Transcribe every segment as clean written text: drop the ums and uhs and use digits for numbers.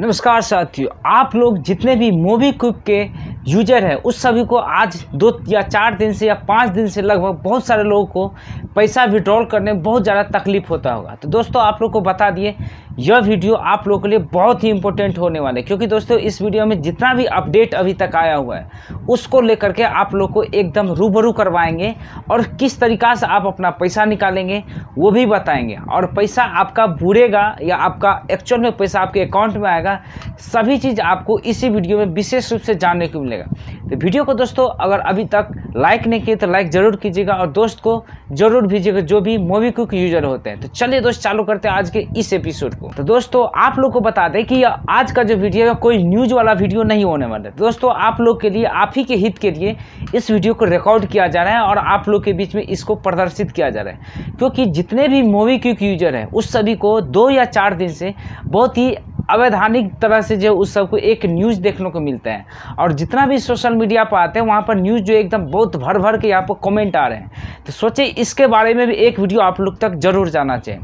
नमस्कार साथियों, आप लोग जितने भी मोबीक्विक के यूजर हैं उस सभी को आज 2 या 4 दिन से या 5 दिन से लगभग बहुत सारे लोगों को पैसा विड्रॉल करने में बहुत ज़्यादा तकलीफ होता होगा। तो दोस्तों आप लोग को बता दिए यह वीडियो आप लोगों के लिए बहुत ही इंपॉर्टेंट होने वाले हैं, क्योंकि दोस्तों इस वीडियो में जितना भी अपडेट अभी तक आया हुआ है उसको लेकर के आप लोग को एकदम रूबरू करवाएंगे और किस तरीक़ा से आप अपना पैसा निकालेंगे वो भी बताएंगे। और पैसा आपका बुड़ेगा या आपका एक्चुअल में पैसा आपके अकाउंट में आएगा, सभी चीज़ आपको इसी वीडियो में विशेष रूप से जानने को मिलेगा। तो वीडियो को दोस्तों अगर अभी तक लाइक नहीं किए तो लाइक ज़रूर कीजिएगा और दोस्त को ज़रूर भेजिएगा जो भी मोबीक्विक यूजर होते हैं। तो चलिए दोस्त चालू करते हैं आज के इस एपिसोड को। तो दोस्तों आप लोग को बता दें कि आज का जो वीडियो है कोई न्यूज़ वाला वीडियो नहीं होने वाला है। दोस्तों आप लोग के लिए, आप ही के हित के लिए इस वीडियो को रिकॉर्ड किया जा रहा है और आप लोग के बीच में इसको प्रदर्शित किया जा रहा है, क्योंकि जितने भी मोबीक्विक यूजर हैं उस सभी को 2 या 4 दिन से बहुत ही अवैधानिक तरह से जो उस सबको एक न्यूज़ देखने को मिलता है। और जितना भी सोशल मीडिया पर आते हैं वहाँ पर न्यूज़ जो एकदम बहुत भर भर के यहाँ पर कमेंट आ रहे हैं। तो सोचिए इसके बारे में भी एक वीडियो आप लोग तक जरूर जाना चाहिए।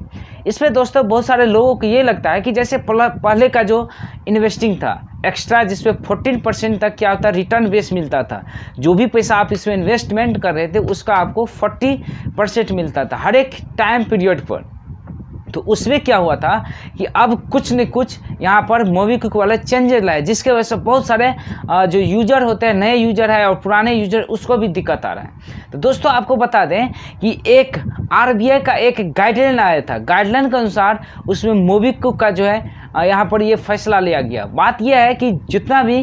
इसमें दोस्तों बहुत सारे लोगों को ये लगता है कि जैसे पहले का जो इन्वेस्टिंग था एक्स्ट्रा, जिसमें 14% तक क्या होता रिटर्न बेस मिलता था, जो भी पैसा आप इसमें इन्वेस्टमेंट कर रहे थे उसका आपको 40% मिलता था हर एक टाइम पीरियड पर। तो उसमें क्या हुआ था कि अब कुछ न कुछ यहाँ पर मोबीक्विक वाले चेंजेस लाए, जिसके वजह से बहुत सारे जो यूजर होते हैं, नए यूजर है और पुराने यूजर, उसको भी दिक्कत आ रहा है। तो दोस्तों आपको बता दें कि एक आरबीआई का एक गाइडलाइन आया था। गाइडलाइन के अनुसार उसमें मोबीक्विक का जो है यहाँ पर ये फैसला लिया गया। बात यह है कि जितना भी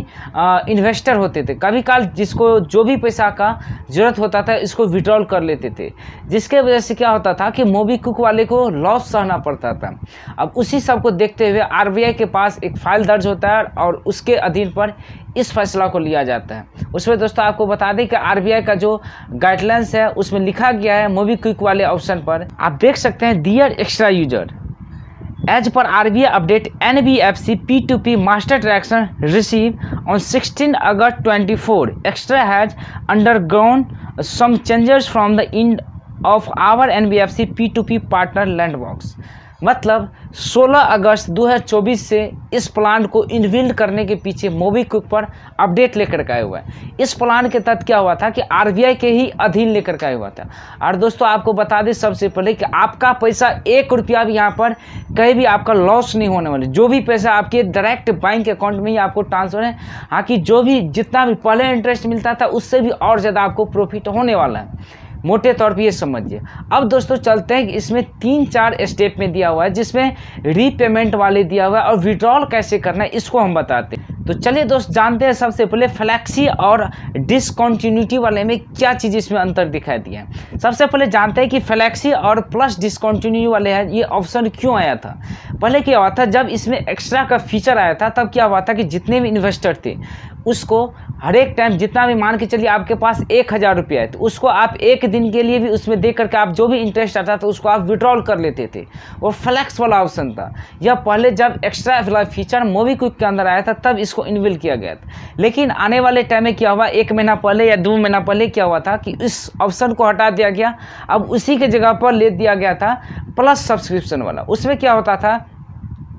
इन्वेस्टर होते थे, कभी काल जिसको जो भी पैसा का ज़रूरत होता था इसको विड्रॉल कर लेते थे, जिसके वजह से क्या होता था कि मोबीक्विक वाले को लॉस सहना पड़ता था। अब उसी सब को देखते हुए आरबीआई के पास एक फाइल दर्ज होता है और उसके अधीन पर इस फैसला को लिया जाता है। उसमें दोस्तों आपको बता दें कि आरबीआई का जो गाइडलाइंस है उसमें लिखा गया है मोबीक्विक वाले ऑप्शन पर आप देख सकते हैं, dear extra user, as per RBI update, NBFC P2P master transaction received on 16 August 24. Extra has undergone some changes from the end of our NBFC P2P partner Landbox. मतलब 16 अगस्त 2024 से इस प्लान को इनबिल्ड करने के पीछे मोबीक्विक पर update लेकर के आया हुआ है। इस प्लान के तहत क्या हुआ था कि आरबीआई के ही अधीन लेकर के आया हुआ था। और दोस्तों आपको बता दें सबसे पहले कि आपका पैसा 1 रुपया भी यहाँ पर कहीं भी आपका लॉस नहीं होने वाला। जो भी पैसा आपके डायरेक्ट बैंक अकाउंट में ही आपको ट्रांसफर है, हाँ कि जो भी जितना भी पहले इंटरेस्ट मिलता था उससे भी और ज़्यादा आपको प्रॉफिट होने वाला है। मोटे तौर पे ये समझिए। अब दोस्तों चलते हैं कि इसमें 3-4 स्टेप में दिया हुआ है, जिसमें रीपेमेंट वाले दिया हुआ है और विड्रॉल कैसे करना है इसको हम बताते हैं। तो चलिए दोस्त जानते हैं सबसे पहले फ्लैक्सी और डिसकंटिन्यूटी वाले में क्या चीज़ इसमें अंतर दिखाई दिया है। सबसे पहले जानते हैं कि फ्लैक्सी और प्लस डिसकंटिन्यूटी वाले हैं ये ऑप्शन क्यों आया था। पहले क्या हुआ था, जब इसमें एक्स्ट्रा का फीचर आया था तब क्या हुआ था कि जितने भी इन्वेस्टर थे उसको हर एक टाइम, जितना भी मान के चलिए आपके पास 1000 रुपया है तो उसको आप 1 दिन के लिए भी उसमें देख करके आप जो भी इंटरेस्ट आता था उसको आप विड्रॉल कर लेते थे। और फ्लैक्स वाला ऑप्शन था, यह पहले जब एक्स्ट्रा वाला फीचर मोबीक्विक के अंदर आया था तब इसको इनबिल्ड किया गया था। लेकिन आने वाले टाइम में क्या हुआ, 1 महीना पहले या 2 महीना पहले क्या हुआ था कि इस ऑप्शन को हटा दिया गया। अब उसी के जगह पर ले दिया गया था प्लस सब्सक्रिप्शन वाला। उसमें क्या होता था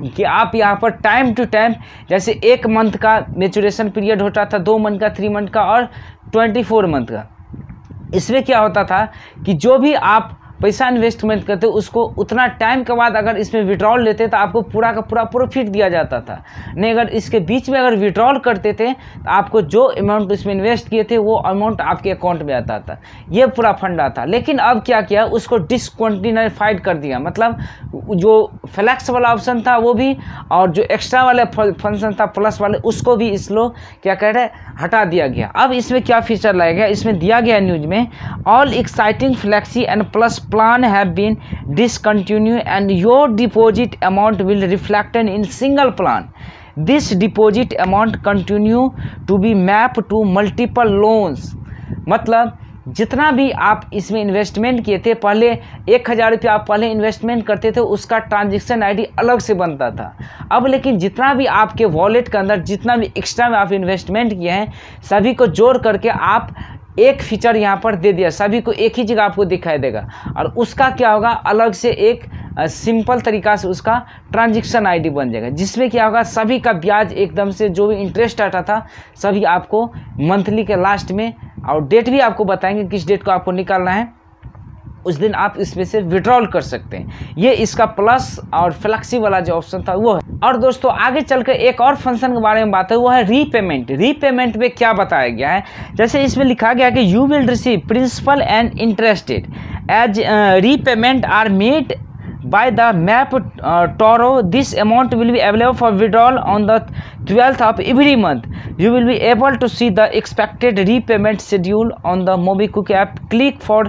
कि आप यहाँ पर टाइम टू टाइम, जैसे 1 मंथ का मैच्योरेशन पीरियड होता था, 2 मंथ का, 3 मंथ का और 24 मंथ का। इसमें क्या होता था कि जो भी आप पैसा इन्वेस्टमेंट करते उसको उतना टाइम के बाद अगर इसमें विड्रॉल लेते तो आपको पूरा का पूरा प्रॉफिट दिया जाता था। नहीं, अगर इसके बीच में अगर विड्रॉल करते थे तो आपको जो अमाउंट इसमें इन्वेस्ट किए थे वो अमाउंट आपके अकाउंट में आता था। ये पूरा फंडा था। लेकिन अब क्या किया, उसको डिसकंटिन्यूफाइड कर दिया। मतलब जो फ्लैक्स वाला ऑप्शन था वो भी और जो एक्स्ट्रा वाला फंक्शन था प्लस वाले उसको भी इस लोग क्या कह रहे हटा दिया गया। अब इसमें क्या फीचर लाया गया, इसमें दिया गया न्यूज में, all exciting flexi and plus plan have been discontinued and your deposit amount will reflected in single plan. This deposit amount continue to be mapped to multiple loans. मतलब जितना भी आप इसमें इन्वेस्टमेंट किए थे, पहले 1000 रुपया आप पहले इन्वेस्टमेंट करते थे उसका ट्रांजेक्शन आईडी अलग से बनता था। अब लेकिन जितना भी आपके वॉलेट के अंदर जितना भी एक्स्ट्रा में आप इन्वेस्टमेंट किए हैं सभी को जोड़ करके आप एक फीचर यहाँ पर दे दिया, सभी को एक ही जगह आपको दिखाई देगा। और उसका क्या होगा, अलग से एक सिंपल तरीका से उसका ट्रांजैक्शन आईडी बन जाएगा, जिसमें क्या होगा सभी का ब्याज एकदम से जो भी इंटरेस्ट आता था सभी आपको मंथली के लास्ट में, और डेट भी आपको बताएंगे किस डेट को आपको निकालना है, उस दिन आप इसमें से विड्रॉल कर सकते हैं। ये इसका प्लस और फ्लेक्सी वाला जो ऑप्शन था वो है। और दोस्तों आगे चलकर एक और फंक्शन के बारे में बात है, वो है रीपेमेंट। रीपेमेंट में क्या बताया गया है, जैसे इसमें लिखा गया कि you will receive principal and interested as repayment are made by the map Toro. This amount will be available for withdrawal on the 12th of every month. You will be able to see the expected repayment schedule on the MobiKwik app. Click for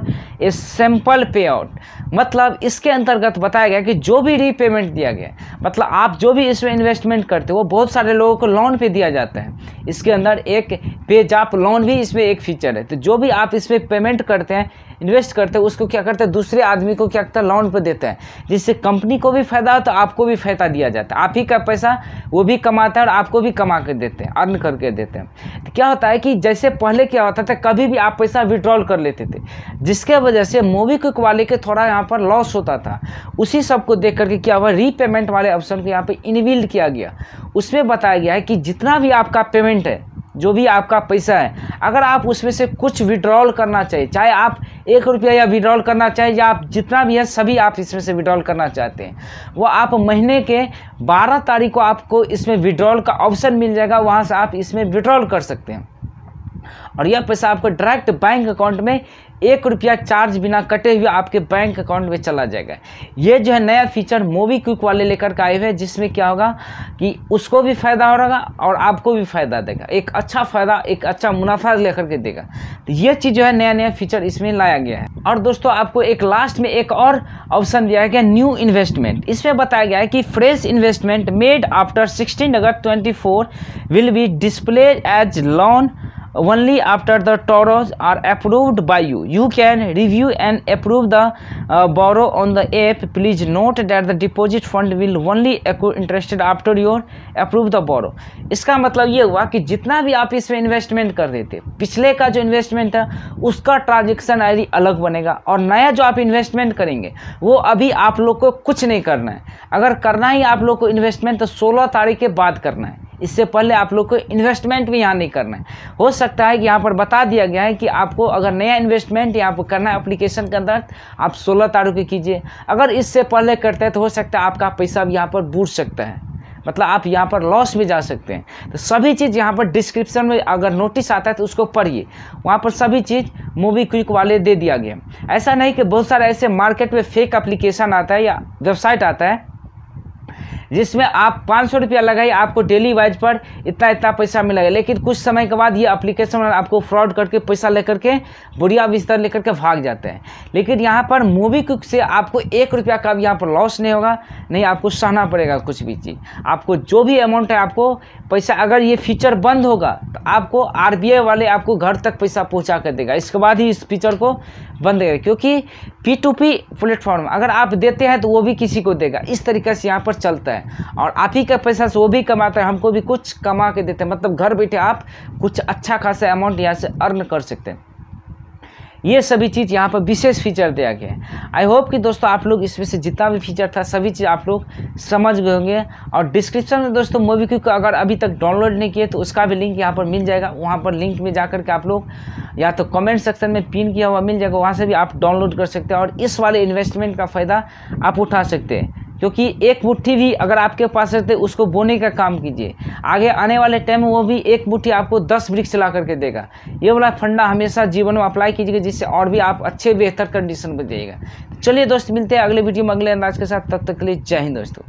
a simple payout. मतलब इसके अंतर्गत बताया गया कि जो भी repayment दिया गया, मतलब आप जो भी इसमें इन्वेस्टमेंट करते हो वो बहुत सारे लोगों को लोन पे दिया जाता है। इसके अंदर एक पेजैप लोन भी इसमें एक फीचर है। तो जो भी आप इसमें पेमेंट करते हैं, इन्वेस्ट करते हैं, उसको क्या करते हैं, दूसरे आदमी को क्या करता है, लोन पे देता है, जिससे कंपनी को भी फायदा हो तो आपको भी फायदा दिया जाता है। आप ही का पैसा वो भी कमाता है और आपको भी कमा के देते हैं, अर्न करके देते हैं। तो क्या होता है कि जैसे पहले क्या होता था, कभी भी आप पैसा विड्रॉल कर लेते थे, जिसके वजह से MobiKwik वाले के थोड़ा यहाँ पर लॉस होता था। उसी सब को देख करके क्या हुआ, रीपेमेंट वाले ऑप्शन को यहाँ पे इनबिल्ड किया गया। उसमें बताया गया है कि जितना भी आपका पेमेंट है, जो भी आपका पैसा है, अगर आप उसमें से कुछ विड्रॉल करना चाहिए, चाहे आप 1 रुपया या विड्रॉल करना चाहे, या आप जितना भी है सभी आप इसमें से विड्रॉल करना चाहते हैं, वो आप महीने के 12 तारीख को आपको इसमें विड्रॉल का ऑप्शन मिल जाएगा। वहाँ से आप इसमें विड्रॉल कर सकते हैं और यह पैसा आपको डायरेक्ट बैंक अकाउंट में 1 रुपया चार्ज बिना कटे हुए आपके बैंक अकाउंट में चला जाएगा। ये जो है नया फीचर MobiKwik वाले लेकर के आए हुए हैं, जिसमें क्या होगा कि उसको भी फ़ायदा होगा और आपको भी फ़ायदा देगा, एक अच्छा फ़ायदा, एक अच्छा मुनाफा लेकर के देगा। तो ये चीज़ जो है नया नया फीचर इसमें लाया गया है। और दोस्तों आपको एक लास्ट में एक और ऑप्शन दिया गया, न्यू इन्वेस्टमेंट। इसमें बताया गया है कि fresh investment made after 16 August 24 will be displayed as loan only after the Toros are approved by you. You can review and approve the borrow on the app. Please note that the deposit fund will only accrue interest after you approve the borrow. इसका मतलब ये हुआ कि जितना भी आप इसमें investment कर रहे थे, पिछले का जो इन्वेस्टमेंट है उसका ट्रांजेक्शन आईडी अलग बनेगा, और नया जो आप इन्वेस्टमेंट करेंगे वो अभी आप लोग को कुछ नहीं करना है। अगर करना ही आप लोग को इन्वेस्टमेंट तो 16 तारीख के बाद करना है, इससे पहले आप लोग को इन्वेस्टमेंट भी यहाँ नहीं करना है। हो सकता है कि यहाँ पर बता दिया गया है कि आपको अगर नया इन्वेस्टमेंट यहाँ पर करना है एप्लीकेशन के अंदर, आप 16 तारीख को कीजिए। अगर इससे पहले करते हैं तो हो सकता है आपका पैसा भी यहाँ पर बूट सकता है, मतलब आप यहाँ पर लॉस में जा सकते हैं। तो सभी चीज़ यहाँ पर डिस्क्रिप्शन में अगर नोटिस आता है तो उसको पढ़िए, वहाँ पर सभी चीज़ MobiKwik वाले दे दिया गया। ऐसा नहीं कि बहुत सारे ऐसे मार्केट में फेक एप्लीकेशन आता है या वेबसाइट आता है जिसमें आप 500 रुपया लगाइए, आपको डेली वाइज पर इतना इतना पैसा मिलेगा, लेकिन कुछ समय के बाद ये एप्लीकेशन आपको फ्रॉड करके पैसा लेकर के बुढ़िया बिस्तर लेकर के भाग जाते हैं। लेकिन यहाँ पर MobiKwik से आपको 1 रुपया का भी यहाँ पर लॉस नहीं होगा, नहीं आपको सहना पड़ेगा कुछ भी चीज़। आपको जो भी अमाउंट है आपको पैसा, अगर ये फीचर बंद होगा तो आपको RBI वाले आपको घर तक पैसा पहुँचा कर देगा, इसके बाद ही इस फीचर को बंद करेगा। क्योंकि P2P प्लेटफॉर्म अगर आप देते हैं तो वो भी किसी को देगा, इस तरीके से यहाँ पर चलता है। और आप ही का पैसा से वो भी कमाता है, हमको भी कुछ कमा के देते हैं, मतलब घर बैठे आप कुछ अच्छा खासा अमाउंट यहाँ से अर्न कर सकते हैं। ये सभी चीज़ यहाँ पर विशेष फीचर दिया गया है। आई होप कि दोस्तों आप लोग इसमें से जितना भी फीचर था सभी चीज़ आप लोग समझ गए होंगे। और डिस्क्रिप्शन में दोस्तों MobiKwik को अगर अभी तक डाउनलोड नहीं किए तो उसका भी लिंक यहाँ पर मिल जाएगा, वहाँ पर लिंक में जाकर के आप लोग या तो कमेंट सेक्शन में पिन किया हुआ मिल जाएगा, वहाँ से भी आप डाउनलोड कर सकते हैं और इस वाले इन्वेस्टमेंट का फ़ायदा आप उठा सकते हैं। क्योंकि एक मुट्ठी भी अगर आपके पास रहते उसको बोने का काम कीजिए, आगे आने वाले टाइम में वो भी एक मुट्ठी आपको 10 वृक्ष ला करके देगा। ये वाला फंडा हमेशा जीवन में अप्लाई कीजिएगा, जिससे और भी आप अच्छे बेहतर कंडीशन में जाइएगा। चलिए दोस्त, मिलते हैं अगले वीडियो में अगले अंदाज के साथ, तब तक के लिए जय हिंद दोस्तों।